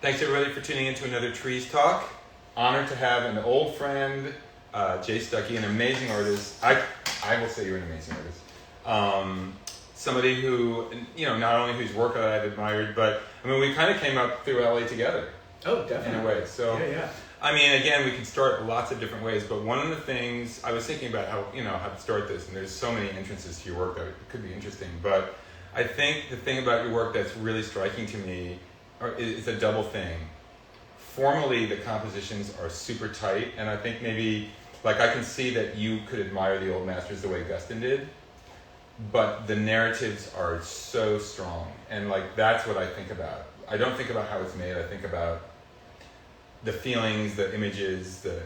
Thanks everybody for tuning in to another Trees Talk. Honored to have an old friend, Jay Stuckey, an amazing artist. I will say you're an amazing artist. Somebody who, not only whose work I've admired, but we kind of came up through LA together. Oh, definitely. In a way. So, yeah. Again, we could start lots of different ways, but one of the things I was thinking about how to start this, and there's so many entrances to your work that it could be interesting, but I think the thing about your work that's really striking to me is a double thing. Formally, the compositions are super tight, and I think maybe, I can see that you could admire the old masters the way Gustin did, but the narratives are so strong, and that's what I think about. I don't think about how it's made, I think about the feelings, the images, they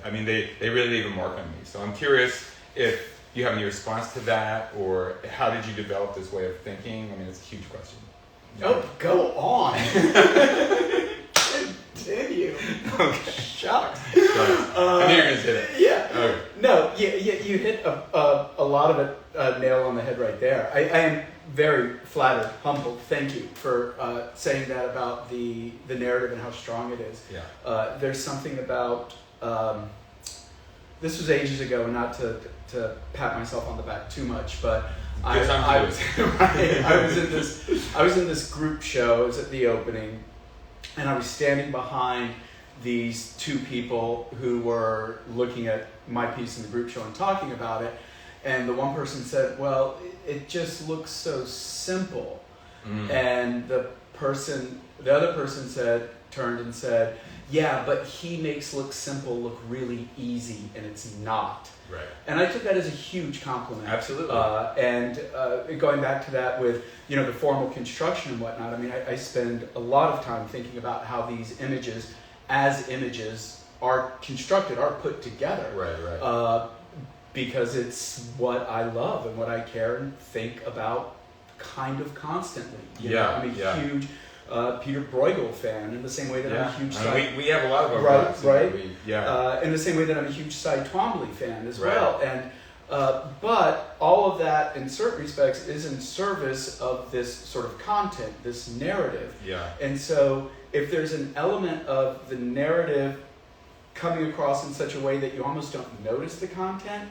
really leave a mark on me. So I'm curious if you have any response to that, or how did you develop this way of thinking? It's a huge question. Oh, go on. Continue. Okay. Shucks. I knew you were going to say that. Yeah. Okay. No, you hit a lot of it nail on the head right there. I am very flattered, humbled. Thank you for saying that about the narrative and how strong it is. Yeah. There's something about, this was ages ago, not to pat myself on the back too much, but I was in this group show. It was at the opening, and I was standing behind these two people who were looking at my piece in the group show and talking about it. And the one person said, "Well, it just looks so simple." And the other person turned and said, "Yeah, but he makes look simple look really easy, and it's not." Right. And I took that as a huge compliment. Absolutely. And going back to that with, the formal construction and whatnot, I spend a lot of time thinking about how these images, as images, are constructed, are put together. Right. Because it's what I love and what I care and think about kind of constantly. I'm a huge Peter Bruegel fan, in the same way that I'm a huge we have a lot of overlaps. Right. Yeah. In the same way that I'm a huge Cy Twombly fan as well. And but all of that, in certain respects, is in service of this sort of content, this narrative. Yeah. And so if there's an element of the narrative coming across in such a way that you almost don't notice the content,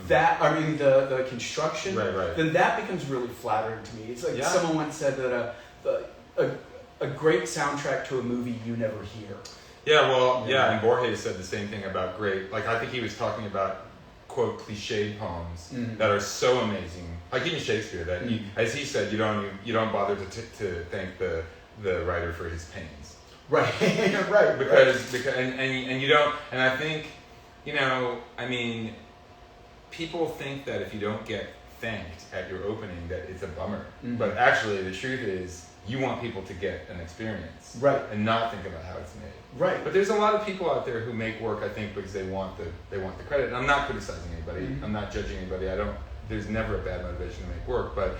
the construction, then that becomes really flattering to me. It's like someone once said that a great soundtrack to a movie you never hear. And Borges said the same thing about great. I think he was talking about, quote, cliched poems that are so amazing. Like even Shakespeare, that as he said, you don't bother to thank the writer for his pains. Right. Right. Because you don't, and I think, people think that if you don't get thanked at your opening that it's a bummer. But actually the truth is you want people to get an experience. Right. And not think about how it's made. Right. But there's a lot of people out there who make work, I think, because they want the credit. And I'm not criticizing anybody. I'm not judging anybody. There's never a bad motivation to make work. But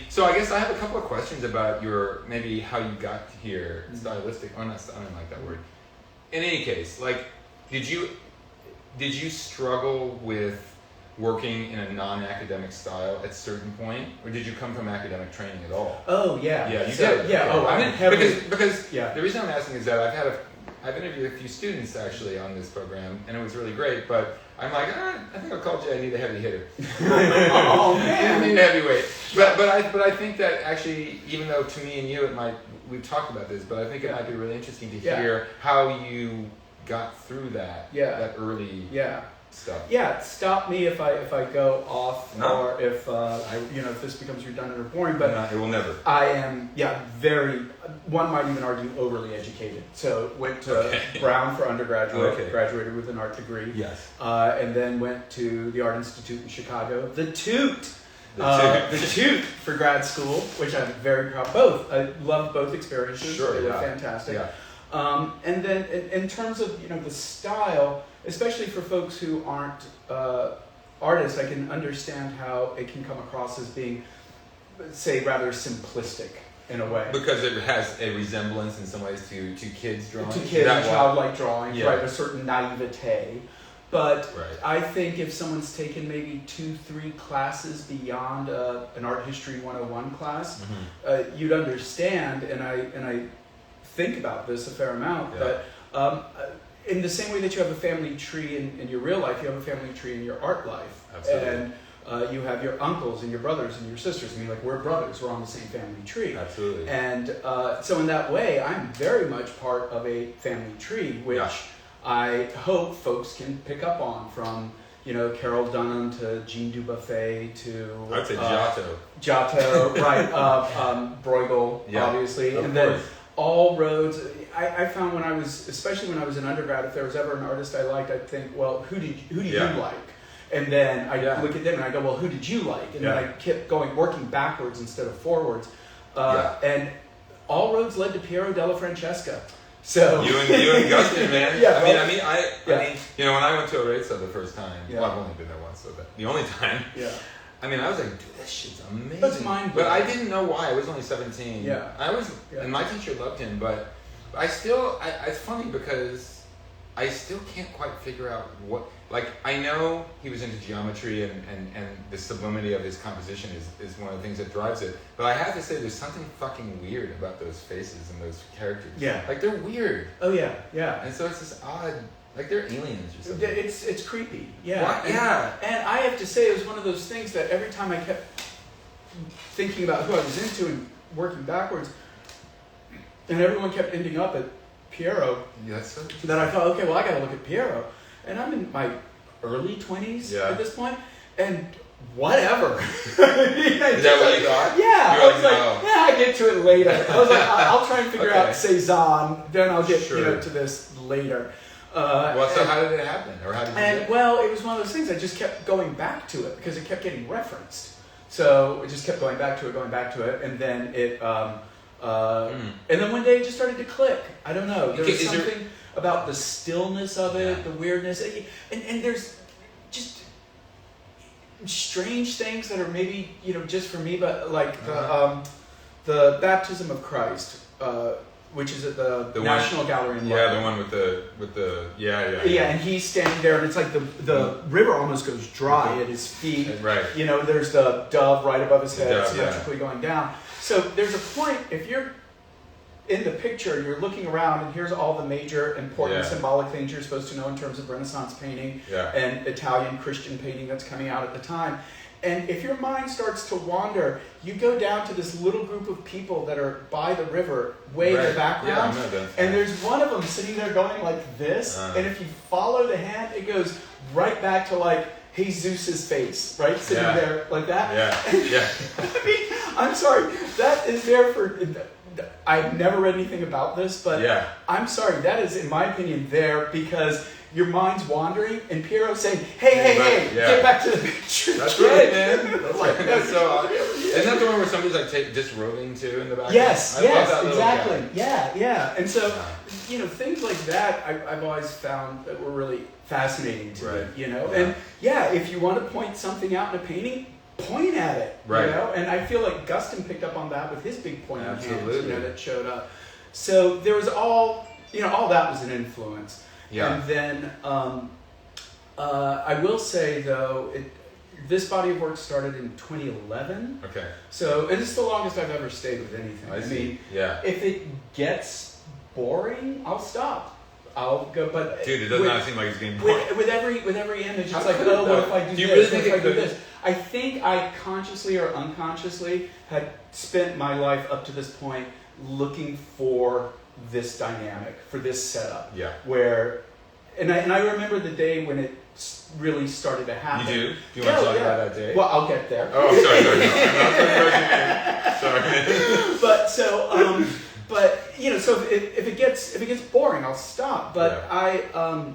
so I guess I have a couple of questions about maybe how you got here, stylistic, or not, I don't like that word. In any case, did you struggle with working in a non-academic style at a certain point, or did you come from academic training at all? Oh yeah. Yeah, you did. Yeah. Because the reason I'm asking is that I've interviewed a few students actually on this program, and it was really great. But I'm like, I think I'll call Jay. I need a heavy hitter. Oh man, I need a heavyweight. But I think that actually, even though to me and you we've talked about this, but I think it might be really interesting to hear how you got through that early stuff. Yeah, stop me if I go off, or if if this becomes redundant or boring. But no, it will never. I am one might even argue overly educated. So went to Brown for undergraduate, graduated with an art degree. Yes. And then went to the Art Institute in Chicago. The Toot for grad school, which I'm very proud of. Both. I loved both experiences. Sure, they were fantastic. Yeah. And then in terms of the style, especially for folks who aren't artists, I can understand how it can come across as being, say, rather simplistic in a way. Because it has a resemblance in some ways to kids' drawing. To kids and childlike drawing, right? A certain naivete. But I think if someone's taken maybe 2-3 classes beyond an Art History 101 class, you'd understand, and I think about this a fair amount. Yeah. That in the same way that you have a family tree in your real life, you have a family tree in your art life. Absolutely. And you have your uncles and your brothers and your sisters. I mean, like, we're brothers. We're on the same family tree. Absolutely. And so in that way, I'm very much part of a family tree, which I hope folks can pick up on, from, you know, Carol Dunham to Jean Dubuffet to... I'd say Giotto. Giotto, right. Bruegel, obviously. Of and course. then all roads... I found especially when I was an undergrad, if there was ever an artist I liked, I'd think, well, who do you like? And then I look at them and I go, well, who did you like? And then I kept working backwards instead of forwards. And all roads led to Piero della Francesca. So you and Gustin, man. Yeah, I mean, you know, when I went to Arezzo the first time, well, I've only been there once, so the only time. Yeah. I mean, I was like, dude, this shit's amazing. That's mind-blowing. But I didn't know why. I was only 17. Yeah. And my teacher loved him, but I still, it's funny because I still can't quite figure out what, like, I know he was into geometry and the sublimity of his composition is one of the things that drives it. But I have to say, there's something fucking weird about those faces and those characters. Yeah. Like, they're weird. Oh, yeah, yeah. And so it's this odd, like they're aliens or something. It's creepy. Yeah. What? Yeah. And I have to say, it was one of those things that every time I kept thinking about who I was into and working backwards, and everyone kept ending up at Piero, that I thought, okay, well, I got to look at Piero. And I'm in my early 20s at this point, and whatever. Is that what you thought? Yeah. You're I was like, I get to it later. I was like, I'll try and figure out Cezanne, then I'll get to this later. So how did it happen? Or how did you get it? Well, it was one of those things, I just kept going back to it because it kept getting referenced. So it just kept going back to it, and then it... And then one day it just started to click. I don't know. There was something about the stillness of it, the weirdness, and there's just strange things that are maybe, you know, just for me, but like the Baptism of Christ, which is at the National Gallery in London. Yeah, the one with the yeah, and he's standing there, and it's like the river almost goes dry at his feet. Right. You know, there's the dove right above his head, dove, symmetrically going down. So there's a point, if you're in the picture, you're looking around, and here's all the major important symbolic things you're supposed to know in terms of Renaissance painting and Italian Christian painting that's coming out at the time. And if your mind starts to wander, you go down to this little group of people that are by the river, way in the background, and there's one of them sitting there going like this, and if you follow the hand, it goes right back to like Jesus' face, right? Sitting there like that. Yeah. I mean, I'm sorry, that is there for... I've never read anything about this, but I'm sorry, that is, in my opinion, there because your mind's wandering, and Piero's saying, hey, get back to the picture. That's right, man. That's so odd. Isn't that the one where somebody's like disrobing too in the background? Yes, exactly. Yeah. And so, you know, things like that I've always found that were really fascinating to me, you know? And if you want to point something out in a painting, point at it, you know? And I feel like Gustin picked up on that with his big pointing hands, you know, that showed up. So there was all that was an influence. Yeah. And then I will say, though, this body of work started in 2011. Okay. So, and it's the longest I've ever stayed with anything. I mean, yeah. If it gets boring, I'll stop. I'll go, but dude, it does not seem like it's getting boring. With every image, it's like, oh, what if I do this? Really think what if I do this? I think I consciously or unconsciously had spent my life up to this point looking for this dynamic, for this setup. Yeah. Where, and I remember the day when it really started to happen. You do? Do you want to talk about that day? Well, I'll get there. Oh, sorry. No, But so, but you know, so if it gets boring, I'll stop. But yeah.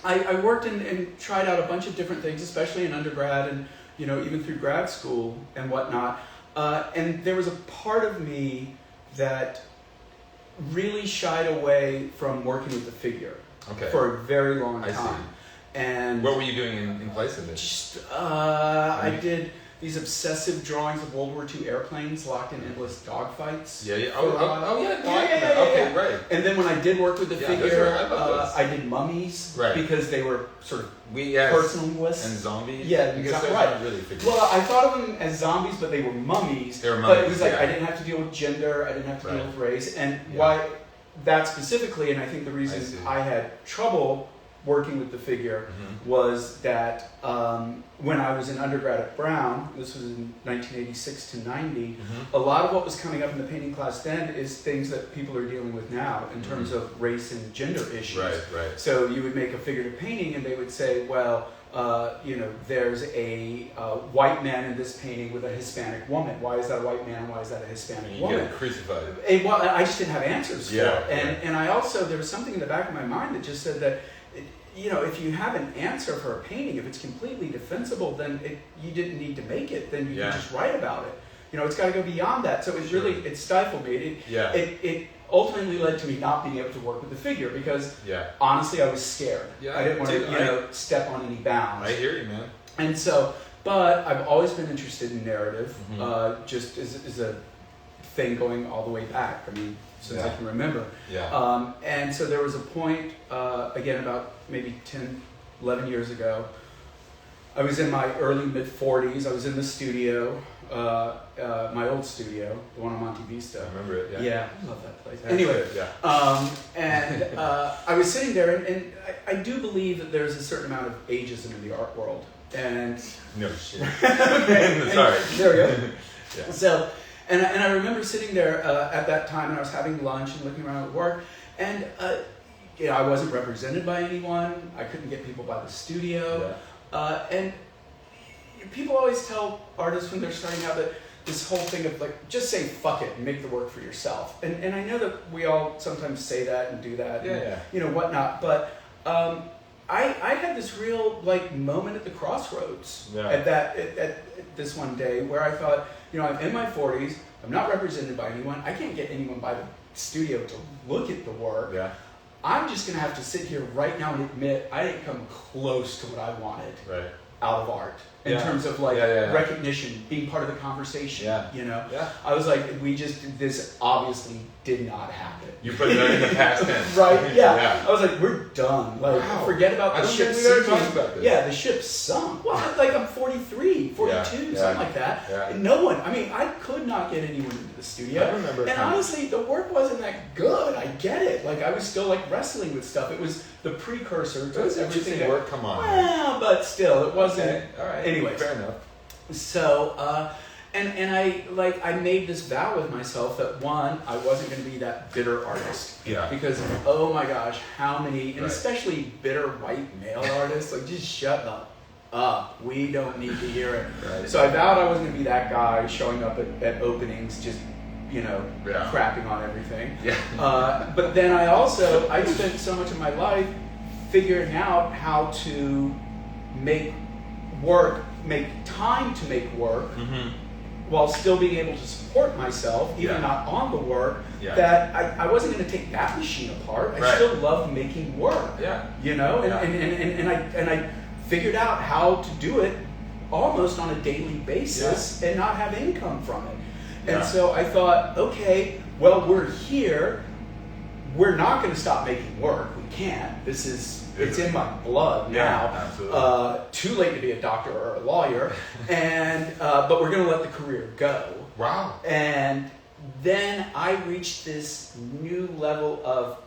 I worked and tried out a bunch of different things, especially in undergrad and, you know, even through grad school and whatnot. And there was a part of me that really shied away from working with the figure for a very long time. I see. And what were you doing in place of it? Just I did these obsessive drawings of World War II airplanes locked in endless dogfights. Yeah. Yeah. Okay, right. And then when I did work with the figure, I did mummies because they were sort of personalist. And zombies. Yeah, exactly. Right. Really figures. Well, I thought of them as zombies, but they were mummies. They were mummies. But it was like I didn't have to deal with gender. I didn't have to deal with race. And why that specifically, and I think the reason I had trouble working with the figure was that when I was an undergrad at Brown, this was in 1986 to 90, a lot of what was coming up in the painting class then is things that people are dealing with now in terms of race and gender issues. Right. So you would make a figurative painting and they would say, well, there's a white man in this painting with a Hispanic woman. Why is that a white man? Why is that a Hispanic woman? You get crucified. Well, I just didn't have answers for it. And I also, there was something in the back of my mind that just said that, if you have an answer for a painting, if it's completely defensible, then you didn't need to make it. Then you can just write about it. It's got to go beyond that. So it stifled me. It ultimately led to me not being able to work with the figure because honestly, I was scared. I didn't want to, step on any bounds. I hear you, man. And so, but I've always been interested in narrative, just as a thing going all the way back. I mean, since I can remember. And so there was a point, again, about maybe 10, 11 years ago. I was in my early mid-40s. I was in the studio, my old studio, the one on Monte Vista. I remember it, Yeah, I love that place. Anyway, and I was sitting there, and I do believe that there's a certain amount of ageism in the art world. And no shit. Sorry. There we go. Yeah. So, and I remember sitting there at that time, and I was having lunch and looking around at work, and I wasn't represented by anyone. I couldn't get people by the studio, and people always tell artists when they're starting out that this whole thing of like, just say fuck it and make the work for yourself. And I know that we all sometimes say that and do that, and whatnot. But I had this real moment at the crossroads at this one day where I thought, I'm in my 40s, I'm not represented by anyone, I can't get anyone by the studio to look at the work. I'm just gonna have to sit here right now and admit I didn't come close to what I wanted out of art in terms of recognition, being part of the conversation. I was like, this obviously did not happen. You put it in the past tense. Right? I was like, we're done. Forget about the ship sinking. The ship sunk. Well, I'm 43, 42, something like that. And no one, I could not get anyone into the studio. I remember. And honestly, the work wasn't that good. I get it. I was still wrestling with stuff. It was the precursor to everything. Work, come on. Well, but still, it wasn't. Okay. All right. Anyways. Fair enough. So, and I made this vow with myself that one, I wasn't going to be that bitter artist. Because, oh my gosh, how many, and especially bitter white male artists, just shut up. We don't need to hear it. So I vowed I wasn't going to be that guy showing up at openings, just, crapping on everything. But then I spent so much of my life figuring out how to make time to make work while still being able to support myself, even not on the work, that I wasn't going to take that machine apart. I still loved making work, and I figured out how to do it almost on a daily basis and not have income from it. And so I thought, okay, well, we're here. We're not going to stop making work. We can't. It's in my blood now. Too late to be a doctor or a lawyer, but we're going to let the career go. Wow. And then I reached this new level of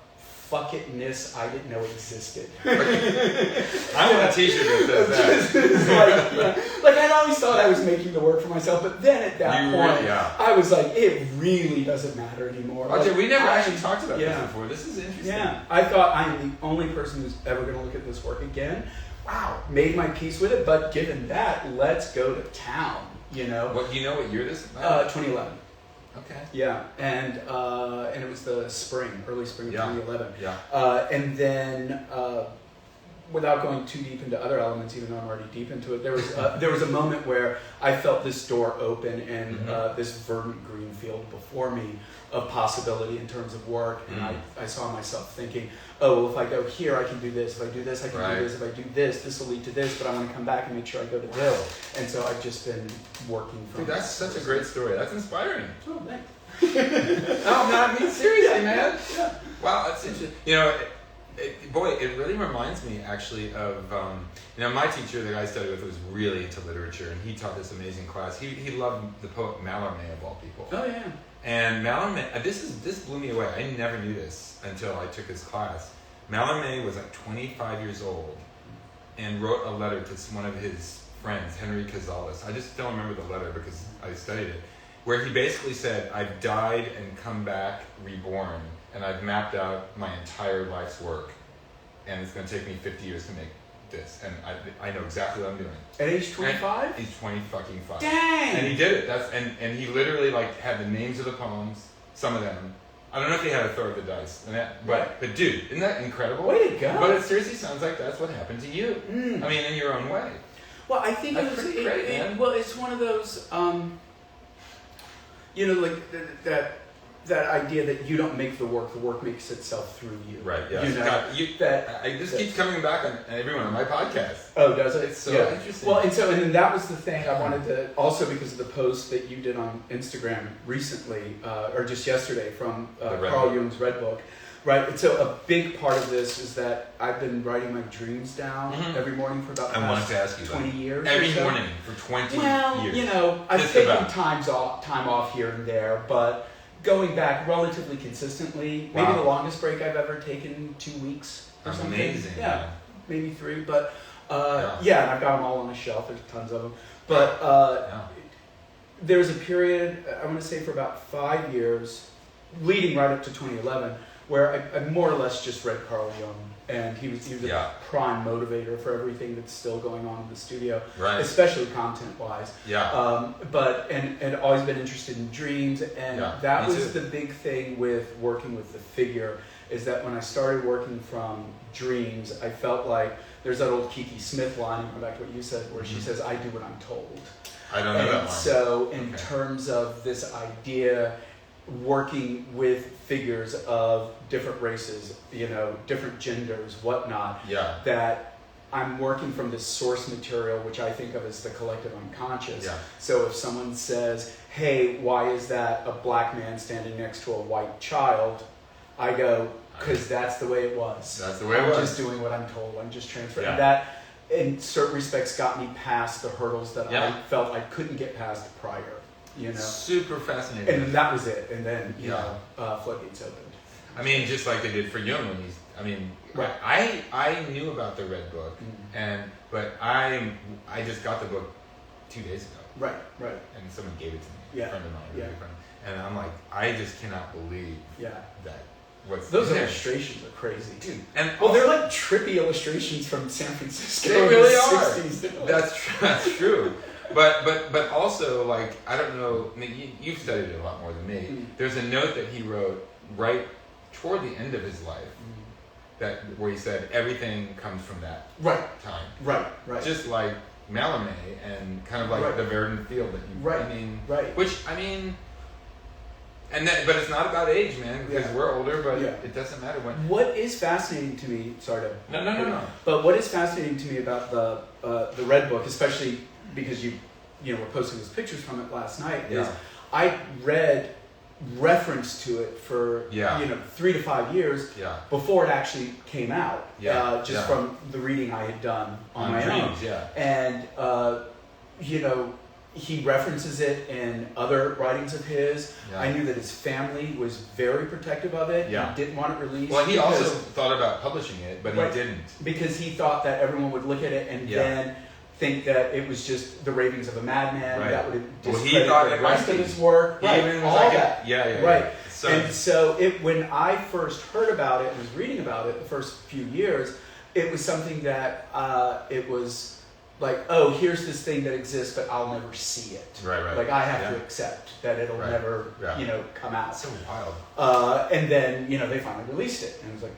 fuck itness I didn't know existed. I want a t-shirt that says that. I'd always thought I was making the work for myself, but then at that point, I was like, it really doesn't matter anymore. We never actually talked about this before. This is interesting. I thought I'm the only person who's ever going to look at this work again. Wow. Made my peace with it, but given that, let's go to town, What what year this is? 2011. Okay. Yeah, and it was the early spring of 2011. And then, without going too deep into other elements, even though I'm already deep into it, there was a moment where I felt this door open and this verdant green field before me of possibility in terms of work, and I saw myself thinking, oh, well, if I go here, I can do this. If I do this, I can do this. If I do this, this will lead to this, but I want to come back and make sure I go to this. And so I've just been working from Dude, that's such a great story. That's inspiring. Oh, thanks. No, seriously, man. Wow, that's interesting. it really reminds me actually of, my teacher that I studied with was really into literature, and he taught this amazing class. He loved the poet Mallarmé, of all people. Oh, yeah. And Mallarmé, this blew me away. I never knew this until I took his class. Mallarmé was like 25 years old and wrote a letter to one of his friends, Henry Cazales. I just don't remember the letter because I studied it, where he basically said, I've died and come back reborn, and I've mapped out my entire life's work, and it's going to take me 50 years to make this, and I know exactly what I'm doing. At age 25? He's 20 fucking 5. Dang! And he did it. And he literally like had the names of the poems, some of them. I don't know if he had a throw of the dice, but dude, isn't that incredible? Way to go! But it seriously sounds like that's what happened to you. I mean, in your own way. Well, I think that's pretty great, man. Well, it's one of those, like that idea that you don't make the work makes itself through you. Right, yeah. This keeps coming back on everyone on my podcast. Oh, does it? It's so interesting. Well, and then that was the thing I wanted to, also because of the post that you did on Instagram recently, or just yesterday from Carl Jung's Red Book. Right, and so a big part of this is that I've been writing my dreams down every morning for about the past 20 years. Every morning for 20 years. Well, I've taken time off here and there, but going back relatively consistently, maybe the longest break I've ever taken 2 weeks or something. Amazing. Yeah, maybe 3, but and I've got them all on the shelf. There's tons of them. But there was a period, I want to say for about 5 years, leading right up to 2011, where I more or less just read Carl Jung, and he was a prime motivator for everything that's still going on in the studio, especially content-wise. But always been interested in dreams, and that was the big thing with working with the figure, is that when I started working from dreams, I felt like there's that old Kiki Smith line, going back to what you said, where she says, "I do what I'm told." I don't know that line. So in terms of this idea, working with figures of different races, different genders, whatnot, that I'm working from this source material, which I think of as the collective unconscious. So if someone says, hey, why is that a black man standing next to a white child? I go, because that's the way it was. That's the way it was. I'm just doing what I'm told. I'm just transferring. That, in certain respects, got me past the hurdles that I felt I couldn't get past prior. Super fascinating. And that was it. And then, floodgates opened. I mean, just like they did for Jung when I knew about the Red Book, but I just got the book 2 days ago. Right. And someone gave it to me, a friend of mine, a really friend. And I'm like, I just cannot believe that. Those illustrations are crazy, dude. And they're like trippy illustrations from San Francisco. They really in the are. 60s. That's true. But also, like, I don't know, I mean, you've studied it a lot more than me. There's a note that he wrote right toward the end of his life where he said everything comes from that time. Right. Just like Mallarmé and kind of like the Verdant Field that you but it's not about age, man, because we're older, but it doesn't matter when. What is fascinating to me, No. But what is fascinating to me about the Red Book, especially because you were posting those pictures from it last night, is I read reference to it for 3 to 5 years before it actually came out, from the reading I had done on my own. And he references it in other writings of his. I knew that his family was very protective of it. He didn't want it released. Well, he also thought about publishing it, but he didn't. Because he thought that everyone would look at it and then think that it was just the ravings of a madman that would discredit the rest of his work. So, and so when I first heard about it and was reading about it the first few years, it was something that it was like, oh, here's this thing that exists, but I'll never see it. Like, I have to accept that it'll never, come out. So wild. And then, they finally released it. And it was like,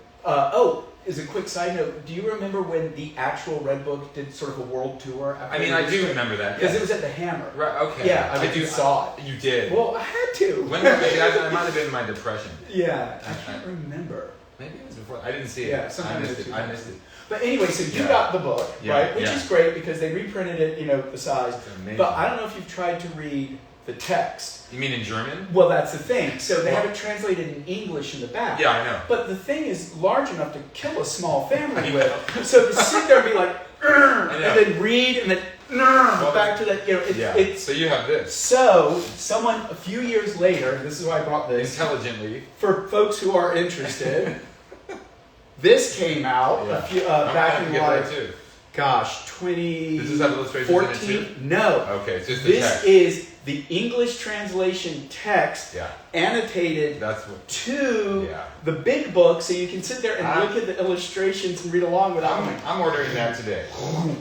as a quick side note, do you remember when the actual Red Book did sort of a world tour? I do remember that. Because it was at the Hammer. Right, okay. Yeah, I saw it. You did? Well, I had to. When I might have been in my depression. Yeah, I can't remember. Maybe it was before. I didn't see it. Yeah, sometimes I missed it. But anyway, so you got the book, right? Which is great because they reprinted it, the size. But I don't know if you've tried to read the text. You mean in German? Well, that's the thing. So they have it translated in English in the back. Yeah, I know. But the thing is large enough to kill a small family with. So to sit there and be like, and then read and then back to that, it's... So you have this. So someone a few years later, this is why I brought this. Intelligently. For folks who are interested, this came out a few, back in like... Gosh, 2014? Does this have illustrations in it too? No. Okay, it's just the text. This is the English translation text annotated to the big book, so you can sit there and look at the illustrations and read along without me. I'm ordering that today.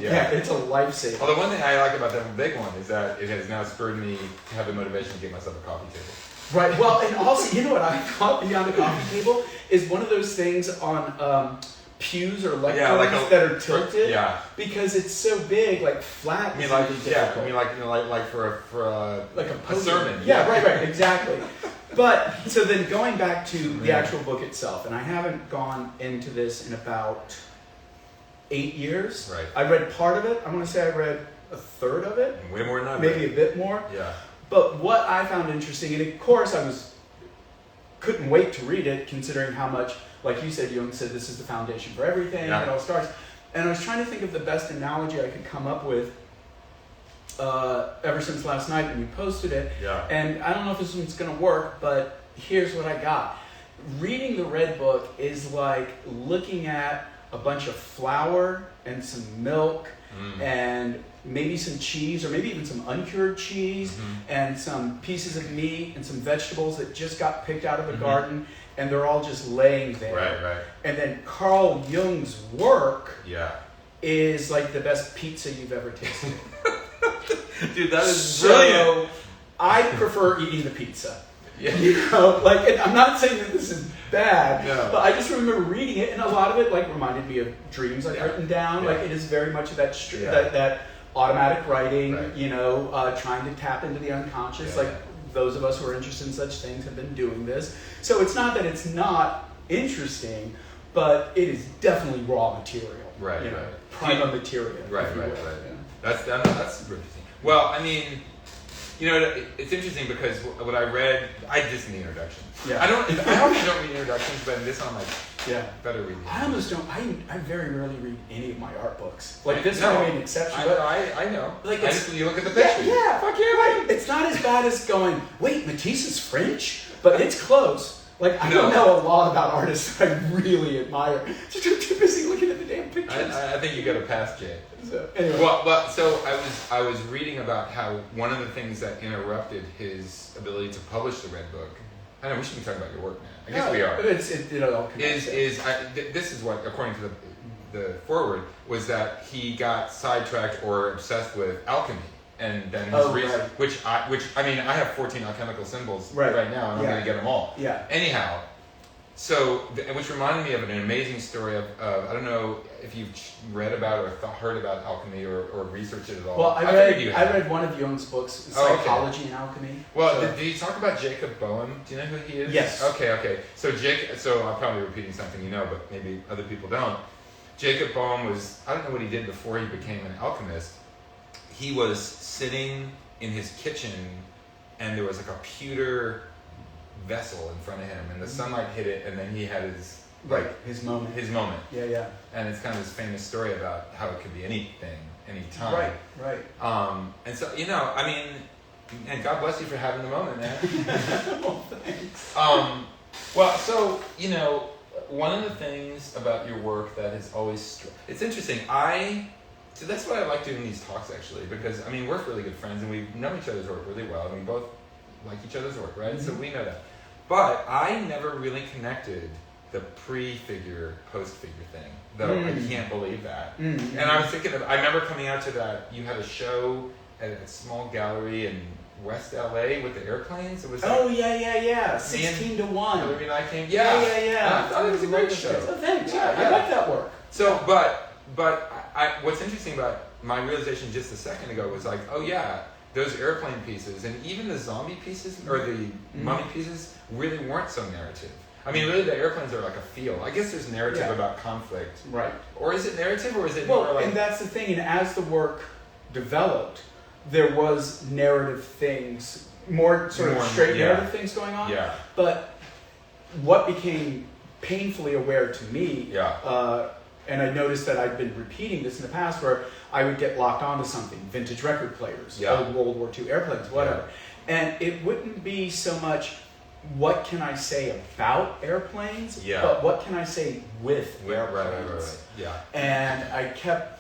Yeah, it's a lifesaver. Although one thing I like about that big one is that it has now spurred me to have the motivation to get myself a coffee table. Right, well, and also, you know what I thought beyond the coffee table is one of those things on... pews or lecterns that are tilted because it's so big, like flat. I mean, like for a sermon. Yeah, right, exactly. But so then going back to the actual book itself, and I haven't gone into this in about 8 years. Right. I read part of it. I want to say I read a third of it. Way more than I read. Maybe a bit more. Yeah. But what I found interesting, and of course couldn't wait to read it, considering how much. Like you said, Jung said this is the foundation for everything. It all starts. And I was trying to think of the best analogy I could come up with ever since last night when you posted it. Yeah. And I don't know if this one's going to work, but here's what I got. Reading the Red Book is like looking at a bunch of flour and some milk and maybe some cheese or maybe even some uncured cheese and some pieces of meat and some vegetables that just got picked out of the garden. And they're all just laying there. Right. And then Carl Jung's work is like the best pizza you've ever tasted. Dude, that is brilliant. So I prefer eating the pizza. Yeah. And I'm not saying that this is bad, no. but I just remember reading it, and a lot of it reminded me of dreams I've written down. Yeah. Like it is very much of that that automatic writing. Right. Trying to tap into the unconscious. Those of us who are interested in such things have been doing this. So it's not that it's not interesting, but it is definitely raw material. Right. Prima materia. Right. Yeah. That's super interesting. Well, I mean, it's interesting because what I read, I just need introduction. Yeah. I often don't read introductions, but in this one I'm like, better read it. I almost don't. I very rarely read any of my art books. Like this one made an exception. I know. Like you look at the picture. Yeah. Fuck yeah, right. It's not as bad as going, wait, Matisse is French? But it's close. Like, I don't know a lot about artists I really admire. Just too busy looking at the damn pictures. I think you got to pass, Jay. So, anyway. Well, so I was reading about how one of the things that interrupted his ability to publish the Red Book. I know we should be talking about your work, man. I guess we are. It all connects. This is what, according to the foreword, was that he got sidetracked or obsessed with alchemy. And then his reason, which I mean, I have 14 alchemical symbols right now, and I'm going to get them all. Yeah. Anyhow, so which reminded me of an amazing story of I don't know if you've read about or heard about alchemy or researched it at all. Well, I read one of Jung's books, Psychology and Alchemy. Well, did you talk about Jacob Boehm? Do you know who he is? Yes. Okay. So I'm probably repeating something you know, but maybe other people don't. Jacob Boehm was, I don't know what he did before he became an alchemist. He was sitting in his kitchen, and there was like a pewter vessel in front of him, and the sunlight hit it, and then he had his moment. Yeah. And it's kind of this famous story about how it could be anything, anytime. Right. And so I mean, and God bless you for having the moment, man. Well, thanks. Well, so one of the things about your work that has always it's interesting. So that's why I like doing these talks, actually, because, I mean, we're really good friends, and we know each other's work really well, and we both like each other's work, right? Mm-hmm. So we know that. But I never really connected the pre-figure, post-figure thing, though I can't believe that. Mm-hmm. And I was thinking I remember coming out to that, you had a show at a small gallery in West LA with the airplanes. It was like, yeah. 16 to 1. Hillary and I came. Yeah. I thought it was a great show. Oh, thanks. Yeah, I like that work. So, but what's interesting about my realization just a second ago was like, oh yeah, those airplane pieces and even the zombie pieces or the mummy pieces really weren't so narrative. I mean, really, the airplanes are like a feel. I guess there's narrative about conflict, right? Or is it narrative, or is it more like? And that's the thing. And as the work developed, there was narrative things more sort of straight narrative things going on. Yeah. But what became painfully aware to me, and I noticed that I'd been repeating this in the past, where I would get locked onto something, vintage record players, old World War II airplanes, whatever. And it wouldn't be so much, what can I say about airplanes, but what can I say with airplanes? Right. Yeah. And I kept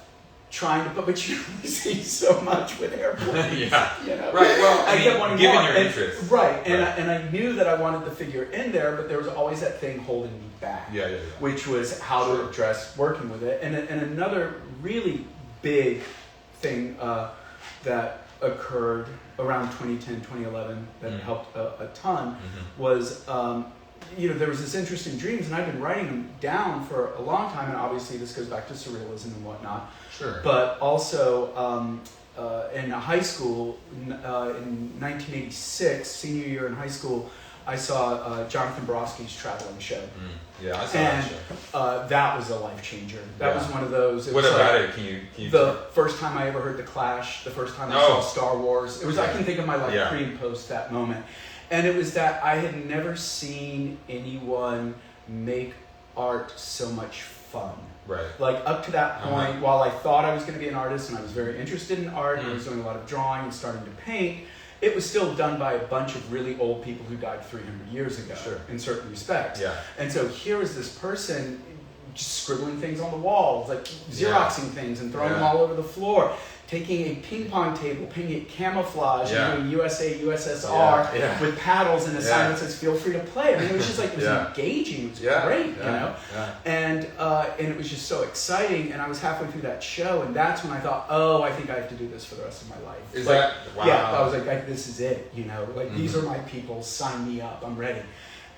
trying to, but you only see so much with airplanes. You know? Right. Well, I kept wanting given your interest. Right. And I knew that I wanted to figure in there, but there was always that thing holding me back. Which was how to address working with it. And another really big thing that occurred around 2010, 2011 that helped a ton was, there was this interest in dreams, and I've been writing them down for a long time, and obviously this goes back to surrealism and whatnot. Sure. But also in high school, in 1986, senior year in high school, I saw Jonathan Borofsky's traveling show. Yeah, I saw that show. That was a life changer. That was one of those. What about it? Can you the first time I ever heard The Clash, the first time I saw Star Wars. It was. I can think of my pre and post that moment, and it was that I had never seen anyone make art so much fun. Right. Like up to that point, while I thought I was going to be an artist and I was very interested in art and I was doing a lot of drawing and starting to paint, it was still done by a bunch of really old people who died 300 years ago in certain respects. Yeah. And so here was this person just scribbling things on the walls, like Xeroxing things and throwing them all over the floor, taking a ping pong table, painting it camouflage, and doing USA, USSR with paddles and a sign that says, feel free to play. I mean, it was just like, it was engaging, it was great, you know? And it was just so exciting, and I was halfway through that show, and that's when I thought, I think I have to do this for the rest of my life. Yeah, I was like, this is it, you know? Like, these are my people, sign me up, I'm ready.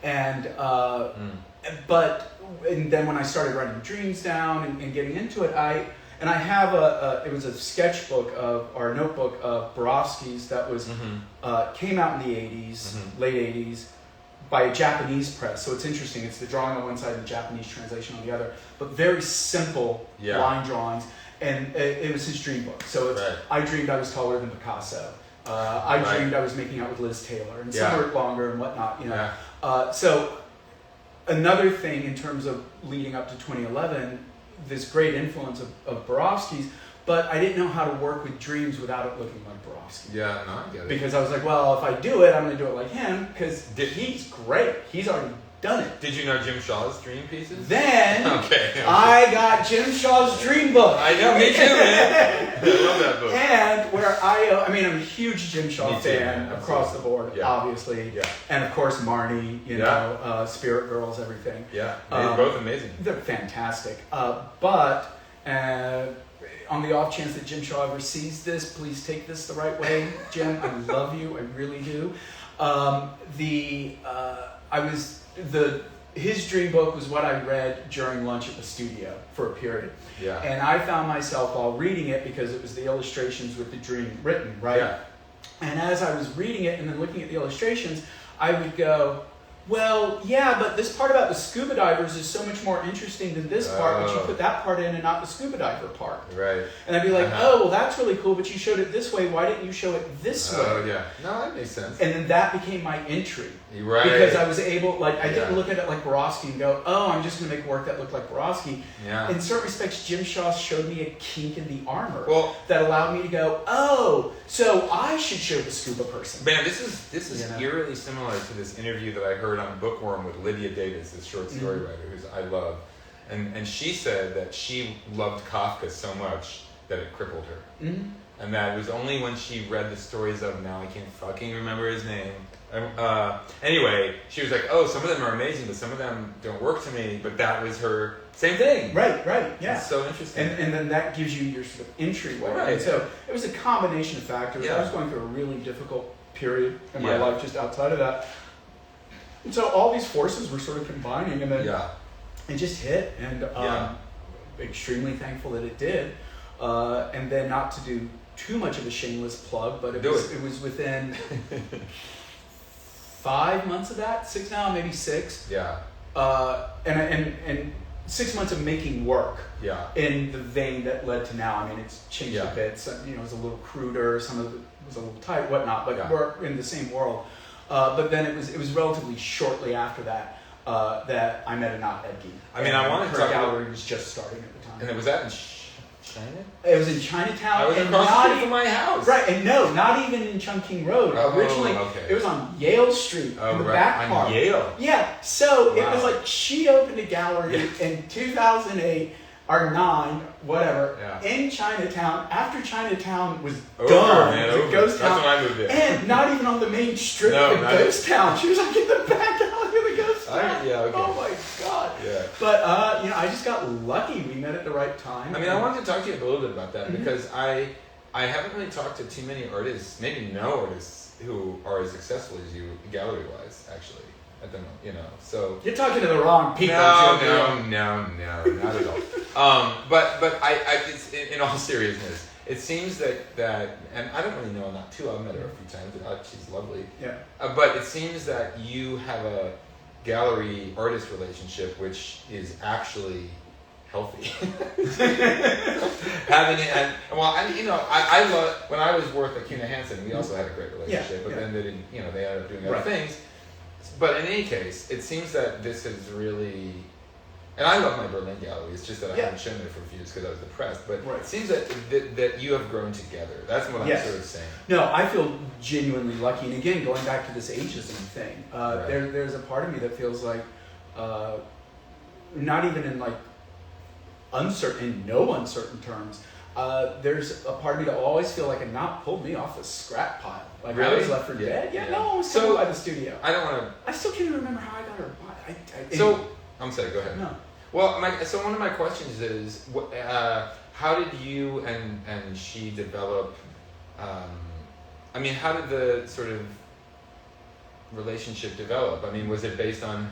And, and then when I started writing dreams down and getting into it, I have it was a sketchbook or a notebook of Borofsky's that was came out in the 80s, late 80s, by a Japanese press. So it's interesting. It's the drawing on one side and the Japanese translation on the other, but very simple line drawings. And it was his dream book. So it's, I dreamed I was taller than Picasso. I dreamed I was making out with Liz Taylor, and some were longer and whatnot. You know. So another thing in terms of leading up to 2011. This great influence of Borofsky's, but I didn't know how to work with dreams without it looking like Borofsky. Yeah, no, I get it. Because I was like, well, if I do it, I'm going to do it like him, because he's great. He's already done it. Did you know Jim Shaw's dream pieces? Then I got Jim Shaw's dream book. I know, me too, man. I love that book. And where I'm a huge Jim Shaw fan across the board, obviously. Yeah. And of course, Marnie, you know, Spirit Girls, everything. Yeah, they're both amazing. They're fantastic. But on the off chance that Jim Shaw ever sees this, please take this the right way. Jim, I love you, I really do. His dream book was what I read during lunch at the studio for a period. Yeah. And I found myself while reading it, because it was the illustrations with the dream written, right? Yeah. And as I was reading it and then looking at the illustrations, I would go, well, yeah, but this part about the scuba divers is so much more interesting than this part, but you put that part in and not the scuba diver part. Right. And I'd be like, well, that's really cool, but you showed it this way. Why didn't you show it this way? Oh, yeah. No, that makes sense. And then that became my entry. Right. Because I was able, I didn't look at it like Borofsky and go, I'm just going to make work that looked like Borofsky. Yeah. In certain respects, Jim Shaw showed me a kink in the armor that allowed me to go, so I should show the scuba person. Man, this is eerily similar to this interview that I heard on Bookworm with Lydia Davis, this short story writer who I love. And she said that she loved Kafka so much that it crippled her. Mm-hmm. And that it was only when she read the stories of, now I can't fucking remember his name. Anyway, she was like, some of them are amazing, but some of them don't work to me. But that was her same thing. Right, yeah. It's so interesting. And then that gives you your sort of entryway. Right. And so it was a combination of factors. Yeah. I was going through a really difficult period in my life just outside of that. And so all these forces were sort of combining, and then it just hit. And extremely thankful that it did. And then not to do too much of a shameless plug, but it was within 5 months of that, 6 now, maybe 6. Yeah. And 6 months of making work. Yeah. In the vein that led to now. I mean, it's changed Yeah. a bit. So, you know, it was a little cruder. Some of it was a little tight, whatnot. But Yeah. we're in the same world. But then it was relatively shortly after that that I met Anat Edgy. I mean, I wanted to her talk gallery about, was just starting at the time. and was that in China? It was in Chinatown. I was and across the not street from my house. Right, and no, not even in Chungking Road. Oh, Originally, okay. it was on Yale Street in the back on part. Yale. Yeah, so it Wow. was like she opened a gallery in 2008 or 9, whatever, Yeah. in Chinatown. After Chinatown was Over, done, man, it was a over. ghost That's town, when I moved there. and not even on the main strip No, of the not ghost town. She was like in the back alley of the ghost town. Yeah, okay. Oh my god. Yeah. But you know, I just got lucky. We met at the right time. I mean, I wanted to talk to you a little bit about that Mhm. because I haven't really talked to too many artists, maybe no artists who are as successful as you gallery-wise, actually, at the moment, you know. So You're talking to the wrong people. no, Jim. not at all. But I it's, in all seriousness, it seems that, and I don't really know Anat too. I've met her a few times. She's lovely. Yeah. But it seems that you have a gallery artist relationship which is actually healthy. Having it, and well, and you know, I love when I was worth at Kuna Hansen, we also had a great relationship, but then they didn't, you know, they ended up doing other things. But in any case, it seems that this has really, and I love my Berlin gallery. It's just that I haven't shown it for a few years because I was depressed. But it seems that you have grown together. That's what I'm sort of saying. No, I feel genuinely lucky. And again, going back to this ageism thing, there's a part of me that feels like, not even in like in no uncertain terms, there's a part of me that will always feel like Anat pulled me off the scrap pile. Like I was left for dead. Yeah, no, I was still by the studio. I don't want to. I still can't even remember how I got her. I'm sorry. Go ahead. No. Well, so one of my questions is, how did you and she develop? I mean, how did the sort of relationship develop? I mean, was it based on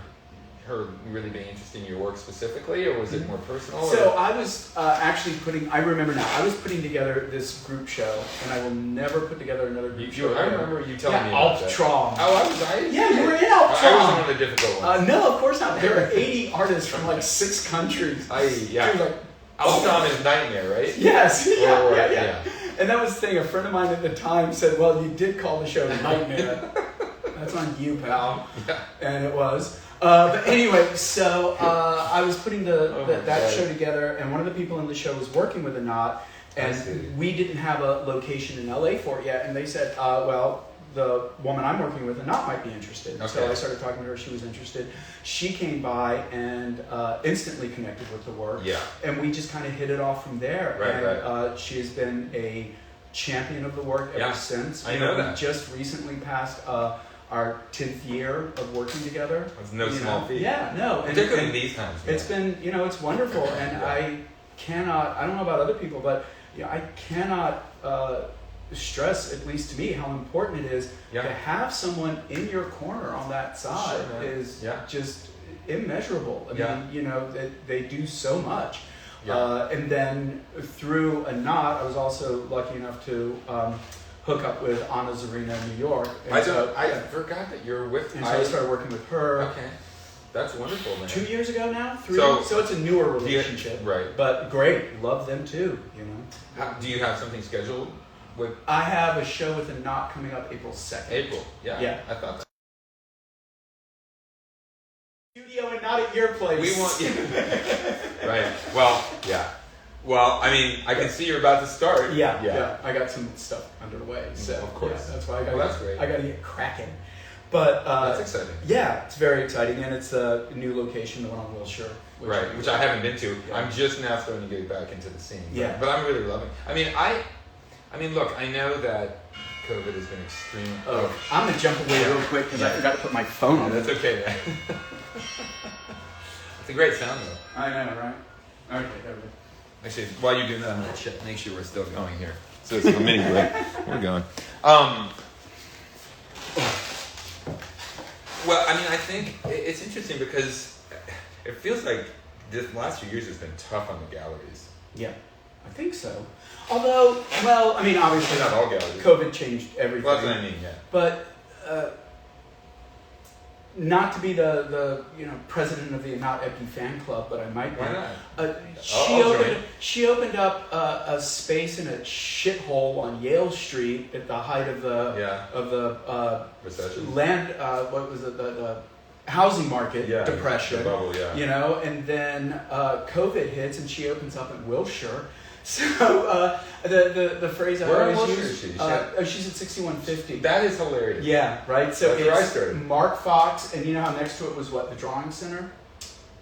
her really being interested in your work specifically, or was it more personal? So I was actually I remember now, I was putting together this group show, and I will never put together another group show. I remember you telling me about that. Alptron. Oh, Yeah, you were in Alptron. I was one of the difficult ones. No, of course not. There are 80 artists from like 6 countries. She was like, Alptron is Nightmare, right? Yes, yeah. And that was the thing, a friend of mine at the time said, well, you did call the show Nightmare. That's on you, pal. Yeah. And it was. But anyway, so I was putting that show together, and one of the people in the show was working with Anat, and we didn't have a location in LA for it yet, and they said, well, the woman I'm working with, Anat, might be interested. Okay. So I started talking to her, she was interested. She came by and instantly connected with the work, and we just kind of hit it off from there. And she has been a champion of the work ever since. I know that. We just recently passed our 10th year of working together. It's no small feat. Yeah, no. Particularly in these times. It's been, it's wonderful. And I don't know about other people, but I cannot stress, at least to me, how important it is to have someone in your corner on that side is just immeasurable. I mean, they do so much. And then through Anat, I was also lucky enough to hook up with Anna Zarina in New York. And I forgot that you're with her. And so I started working with her. Okay. That's wonderful, man. 2 years ago now? 3 years? So it's a newer relationship. But great. Love them too, Do you have something scheduled with? I have a show with Anat coming up April 2nd. April, yeah. I thought that. Studio and not at your place. We want you. Right. Well, yeah. Well, I mean, I can see you're about to start. Yeah. I got some stuff underway, so of course. That's why that's great. I got to get cracking. But that's exciting. Yeah, it's very exciting, and it's a new location, the one on Wilshire. Which I haven't been to. Yeah. I'm just now starting to get back into the scene. But I'm really loving. I mean, look, I know that COVID has been extreme. I'm gonna jump away real quick because I forgot to put my phone on. That's okay, man. It's a great sound, though. I know, right? Okay, there we go. Actually, while you're doing that, I'm gonna make sure we're still going here. So it's a mini break. We're going. Well, I mean, I think it's interesting because it feels like this last few years has been tough on the galleries. Yeah, I think so. Although, well, I mean, obviously not all galleries. COVID changed everything. Well, that's what I mean, yeah. But not to be the president of the Not Epi fan club, but I might be. Why not? She opened up a space in a shithole on Yale Street at the height of the recession land. What was it? The housing market depression. The bubble, yeah. And then COVID hits, and she opens up in Wilshire. So the phrase I always use. Where is she? She's at 6150. That is hilarious. Yeah, right. So that's where I started. Mark Fox, and you know how next to it was what, the Drawing Center?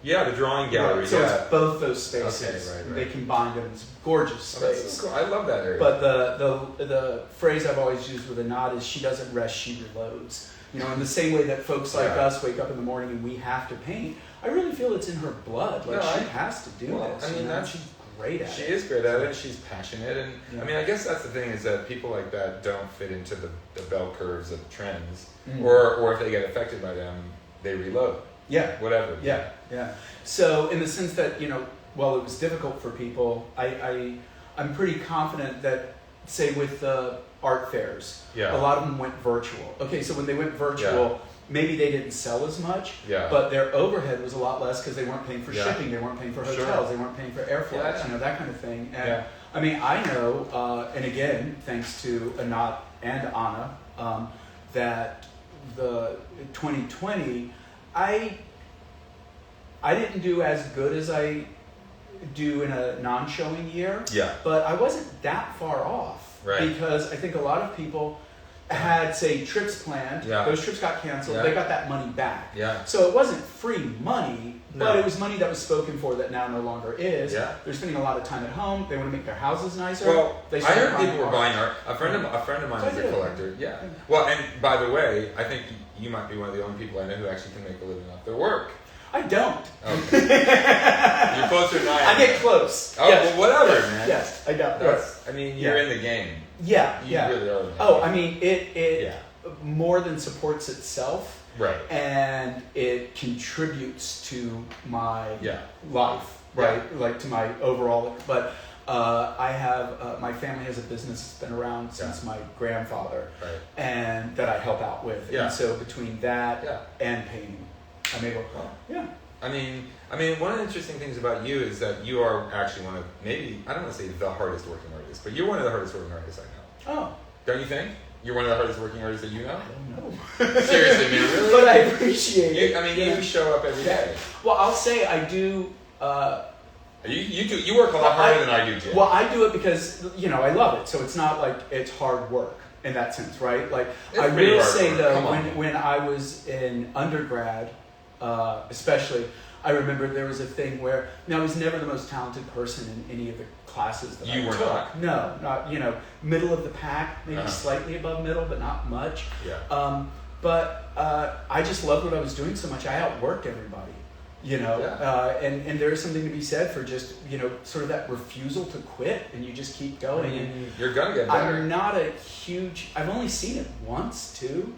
Yeah, the drawing gallery. Right. So it's both those spaces. Okay, right. They combined it. It's a gorgeous space. Oh, that's so cool. I love that area. But the phrase I've always used with a nod is, she doesn't rest, she reloads. In the same way that folks like us wake up in the morning and we have to paint, I really feel it's in her blood. Like, she has to do this. I mean, she's great at it. She is great at it. She's passionate, and I mean, I guess that's the thing, is that people like that don't fit into the bell curves of trends, or if they get affected by them, they reload. Yeah. Whatever. Yeah. So in the sense that, while it was difficult for people, I'm pretty confident that, say with the art fairs, a lot of them went virtual. Okay, so when they went virtual, maybe they didn't sell as much, but their overhead was a lot less because they weren't paying for shipping, they weren't paying for hotels, they weren't paying for air flights, that kind of thing. And I mean, I know, and again, thanks to Anat and Anna, that the 2020, I didn't do as good as I do in a non-showing year, but I wasn't that far off, because I think a lot of people had, say, trips planned. Those trips got canceled. They got that money back. So it wasn't free money, but it was money that was spoken for that now no longer is. They're spending a lot of time at home. They want to make their houses nicer. Well, I heard people were buying art. A friend of mine is a collector. Yeah. Well, and by the way, I think you might be one of the only people I know who actually can make a living off their work. I don't. Okay. You're closer than I am. I get close. Oh, well, whatever, man. Yes, I know. I mean, you're in the game. You really are in the game. I mean, it more than supports itself. Right. And it contributes to my life, right? Like to my overall, but I have, my family has a business that's been around since my grandfather, and that I help out with. And so between that and painting, I'm able to, I mean, one of the interesting things about you is that you are actually one of, maybe, I don't want to say the hardest working artists, but you're one of the hardest working artists I know. Oh. Don't you think? You're one of the hardest working artists that you know? I don't know. Seriously, man, really? But I appreciate it. I mean, you show up every day. Well, I'll say I do. You work a lot harder than I do, Jim. Well, I do it because, I love it. So it's not like it's hard work in that sense, right? Like, I will say, though, when I was in undergrad, especially, I remember there was a thing where, I was never the most talented person in any of the classes that I took. You were not? No, not, middle of the pack, maybe slightly above middle, but not much. But I just loved what I was doing so much. I outworked everybody, and there is something to be said for just, sort of that refusal to quit, and you just keep going. I mean, you're going to get better. I'm not a huge, I've only seen it once, too.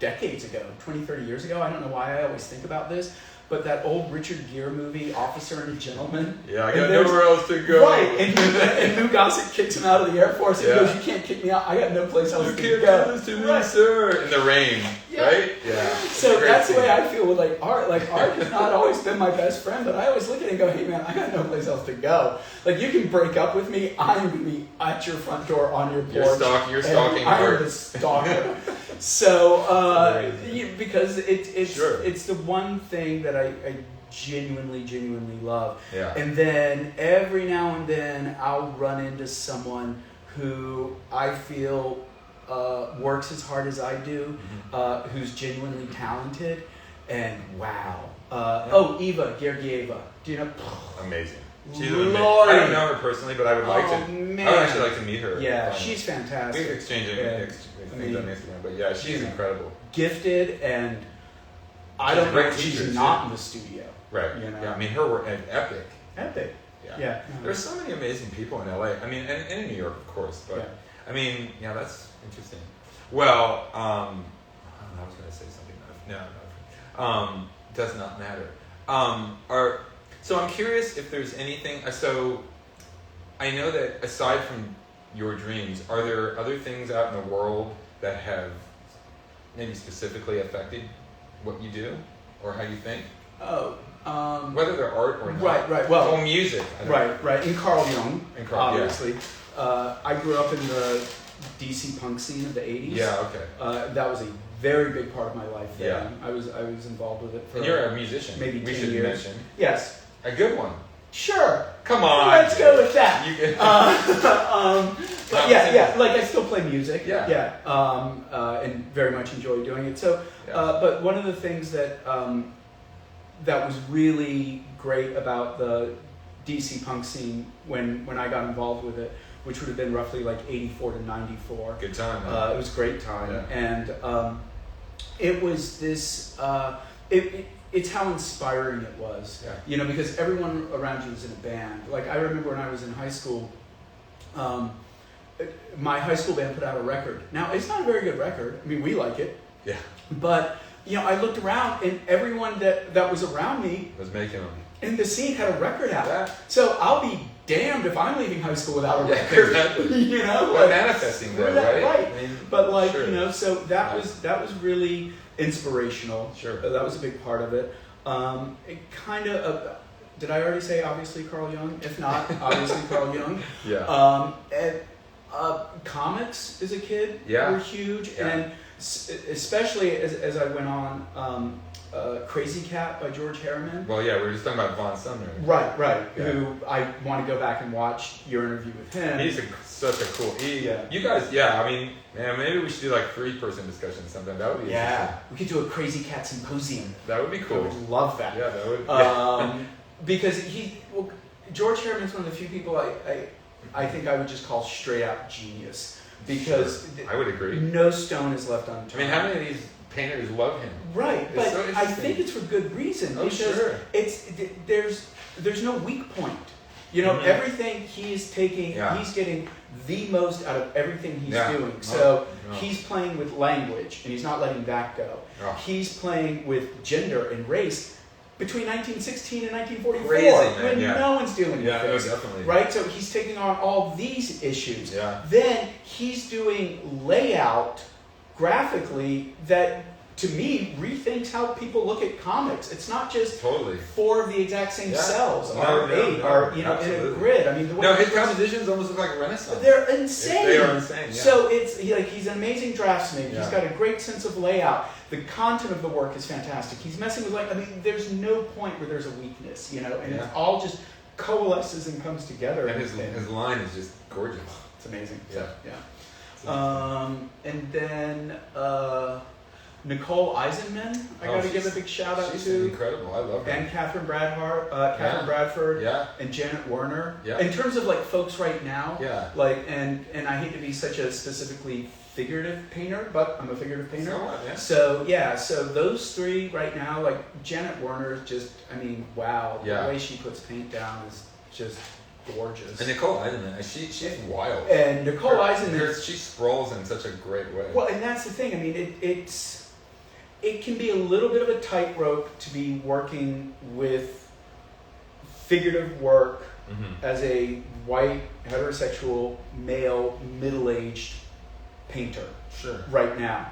Decades ago, 20, 30 years ago. I don't know why I always think about this, but that old Richard Gere movie, Officer and Gentleman. Yeah, I got nowhere else to go. Right, and Lou Gossett kicks him out of the Air Force and goes, "You can't kick me out. I got no place else to go." You can't do this to me, sir. In the rain, right? Yeah. So that's the way I feel with art. Like, art has not always been my best friend, but I always look at it and go, "Hey, man, I got no place else to go. Like, you can break up with me. I'm going to be at your front door on your porch. You're stalking art. I'm the stalker." So, because it's the one thing that I genuinely love. Yeah. And then every now and then I'll run into someone who I feel works as hard as I do, who's genuinely talented, and wow. Eva Gergieva. Do you know? Amazing. She's amazing. I don't know her personally, but I would like to. Man. I would actually like to meet her. Yeah, she's fantastic. We've exchanged things on Instagram, but she's incredible. Gifted, and I don't know if she's not in the studio. Right. Yeah, I mean, her work is epic. Epic. Yeah. There's so many amazing people in LA. I mean, and in New York, of course. But I mean, that's interesting. Well, I was going to say something. No. Does not matter. So I'm curious if there's anything. So I know that aside from your dreams, are there other things out in the world that have maybe specifically affected what you do or how you think? Whether they're art or not. Right. Well, music. Right. And Carl Jung, obviously. Yeah. I grew up in the DC punk scene of the 80s. Yeah, okay. That was a very big part of my life then. Yeah. I was involved with it for... And you're a musician. Maybe we 10 should years. mention. Yes. A good one. Sure. Come on. Let's go with that. But like I still play music. Yeah. And very much enjoy doing it. So, but one of the things that that was really great about the DC punk scene when I got involved with it, which would have been roughly like 84 to 94. Good time. Huh? It was a great time, and it was this. It's how inspiring it was, because everyone around you was in a band. Like I remember when I was in high school, my high school band put out a record. Now it's not a very good record. I mean, we like it. Yeah. But I looked around and everyone that was around me was making them. In the scene had a record out. Yeah. So I'll be damned if I'm leaving high school without a record. Exactly. Well, manifesting though, right? Right. I mean, but like, sure. So that was really inspirational. Sure. That was a big part of it. It kind of, did I already say obviously Carl Jung? If not, obviously Carl Jung. Yeah. And comics as a kid were huge, and especially as I went on, Crazy Cat by George Harriman. Well, we were just talking about Von Sumner. Right. Yeah. Who I want to go back and watch your interview with him. He's such a cool. You guys, I mean, man, maybe we should do like 3-person discussion sometime. That would be interesting. We could do a Crazy Cat symposium. That would be cool. I would love that. Yeah, that would. Because George Harriman's one of the few people I think I would just call straight out genius. Because I would agree. No stone is left unturned. I mean, how many of these painters love him? Right, but so I think it's for good reason. Oh, sure. There's no weak point. Everything he's taking, he's getting the most out of everything he's doing. So he's playing with language, and he's not letting that go. He's playing with gender and race between 1916 and 1944, when no one's dealing with this. Definitely. Right? So he's taking on all these issues. Yeah. Then he's doing layout graphically that, to me, rethinks how people look at comics. It's not just 4 of the exact same cells, or 8, or in a grid. I mean, the way his compositions almost look like Renaissance. They're insane. They are insane. Yeah. So he's an amazing draftsman. He's got a great sense of layout. The content of the work is fantastic. He's messing with there's no point where there's a weakness, and it all just coalesces and comes together. And his line is just gorgeous. It's amazing. Yeah. And then Nicole Eisenman, I got to give a big shout out she's to. Incredible, I love her. And Catherine Bradford, and Janet Werner. Yeah. In terms of folks right now, and I hate to be such a specifically figurative painter, but I'm a figurative painter. So those 3 right now, Janet Werner is just, wow, the way she puts paint down is just gorgeous. And Nicole Eisenman, she's wild. And Nicole Eisenman, she sprawls in such a great way. Well, and that's the thing. It can be a little bit of a tightrope to be working with figurative work as a white, heterosexual, male, middle-aged painter right now,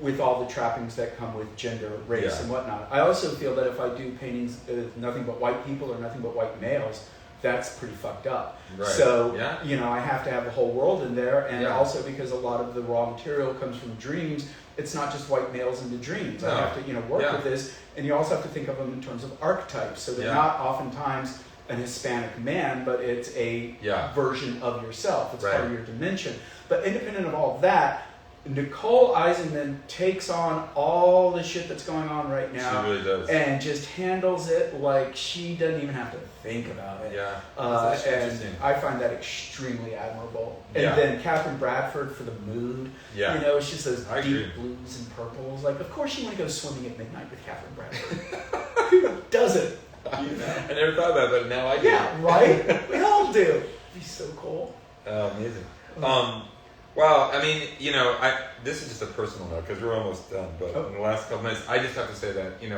with all the trappings that come with gender, race, and whatnot. I also feel that if I do paintings of nothing but white people or nothing but white males, that's pretty fucked up. Right. So, I have to have the whole world in there, and also because a lot of the raw material comes from dreams, it's not just white males into dreams. I have to, work with this, and you also have to think of them in terms of archetypes. So they're not oftentimes an Hispanic man, but it's a version of yourself. It's part of your dimension. But independent of all that, Nicole Eisenman takes on all the shit that's going on right now. She really does. And just handles it like she doesn't even have to think about it. Yeah. And I find that extremely admirable. And then Catherine Bradford for the mood. Yeah. It's just those deep blues and purples. Like, of course you want to go swimming at midnight with Catherine Bradford. Who doesn't? I never thought about that, but now I do. Yeah, right? We all do. It'd be so cool. Amazing. Well, this is just a personal note because we're almost done. But in the last couple minutes, I just have to say that it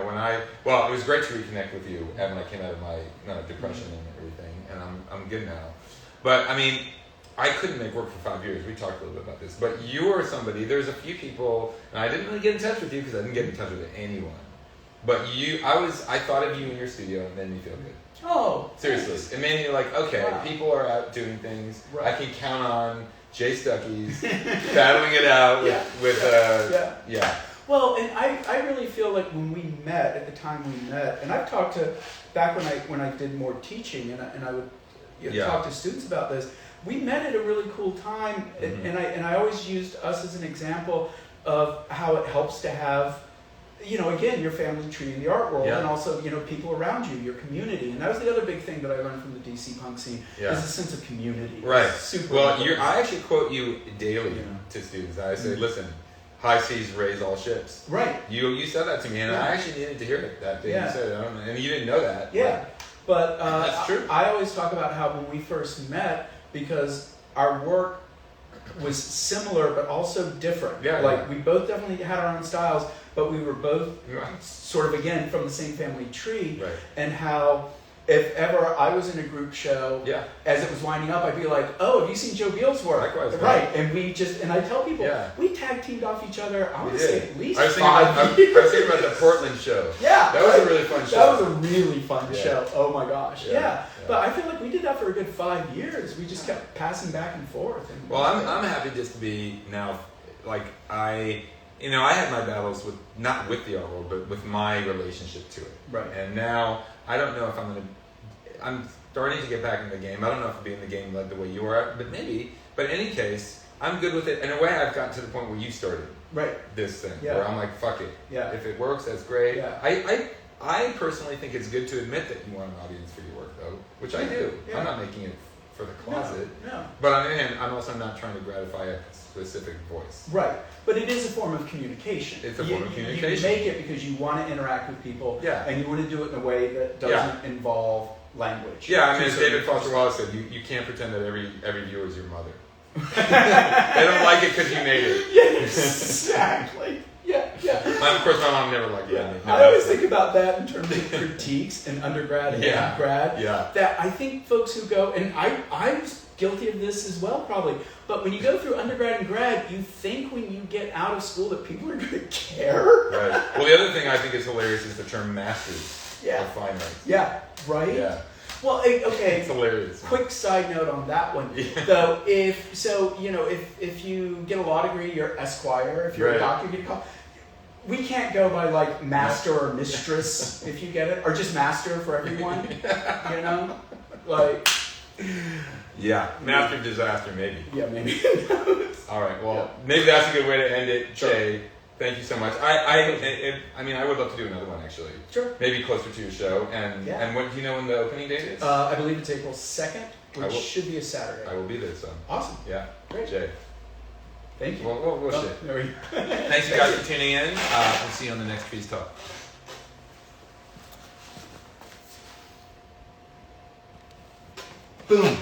was great to reconnect with you when I came out of my depression and everything, and I'm good now. But I couldn't make work for 5 years. We talked a little bit about this, but you are somebody. There's a few people, and I didn't really get in touch with you because I didn't get in touch with anyone. But I thought of you in your studio, and it made me feel good. Oh, seriously, thanks. It made me like, okay, wow. People are out doing things. Right. I can count on Jay Stuckey's battling it out with. Well, and I really feel like when we met, at the time we met, and I've talked to, back when I did more teaching, and I would talk to students about this, we met at a really cool time, and I always used us as an example of how it helps to have, again, your family tree in the art world, and also, people around you, your community. And that was the other big thing that I learned from the DC punk scene, is a sense of community. Right. Super well, important. I actually quote you daily to students. I say, listen, high seas raise all ships. Right. You said that to me, and I actually needed to hear it that day. You said it, and you didn't know that. Yeah. But that's true. I always talk about how when we first met, because our work was similar but also different. We both definitely had our own styles, but we were both sort of, again, from the same family tree. Right. And how if ever I was in a group show, as it was winding up, I'd be like, "Oh, have you seen Joe Beal's work?" Likewise, right. And I tell people, we tag teamed off each other. I want to say at least 5 years. I was thinking about the Portland show. Yeah, that was a really fun show. That was a really fun show. Oh my gosh, But I feel like we did that for a good 5 years. We just kept passing back and forth. Well, I'm happy just to be now, like I had my battles with, not with the art world, but with my relationship to it. Right. And now, I don't know if I'm starting to get back in the game. I don't know if I'll be in the game like the way you are, but maybe. But in any case, I'm good with it. In a way, I've gotten to the point where you started this thing, where I'm like, fuck it. Yeah. If it works, that's great. Yeah. I personally think it's good to admit that you want an audience for your work, though, which I do. Yeah. I'm not making it for the closet. No. But on the other hand, I'm also not trying to gratify a specific voice. Right. But it is a form of communication. It's a form of communication. You make it because you want to interact with people, and you want to do it in a way that doesn't involve language. Yeah, I mean, as David Foster Wallace said, you can't pretend that every viewer is your mother. They don't like it because you made it. Yeah, exactly. Yeah. Of course, my mom never liked it. I always think about that in terms of critiques in undergrad and grad. Yeah. That I think folks who go, and I was guilty of this as well, probably. But when you go through undergrad and grad, you think when you get out of school that people are going to care. Right. Well, the other thing I think is hilarious is the term masters of fine arts. Yeah. Right. Yeah. Well, okay. It's hilarious. Quick side note on that one. Though, if you get a law degree, you're Esquire. If you're a doctor, you get a call. We can't go by like master or mistress, if you get it, or just master for everyone. Master disaster, maybe. Yeah, maybe. All right. Well, maybe that's a good way to end it. Sure. Jay, thank you so much. I would love to do another one actually. Sure. Maybe closer to your show. And what do you know when the opening date is? I believe it's April 2nd, which should be a Saturday. I will be there, so. Awesome. Yeah. Great. Jay. Thank you. We'll shit. There we go. Thanks you guys for tuning in. We'll see you on the next Trees Talk. Boom.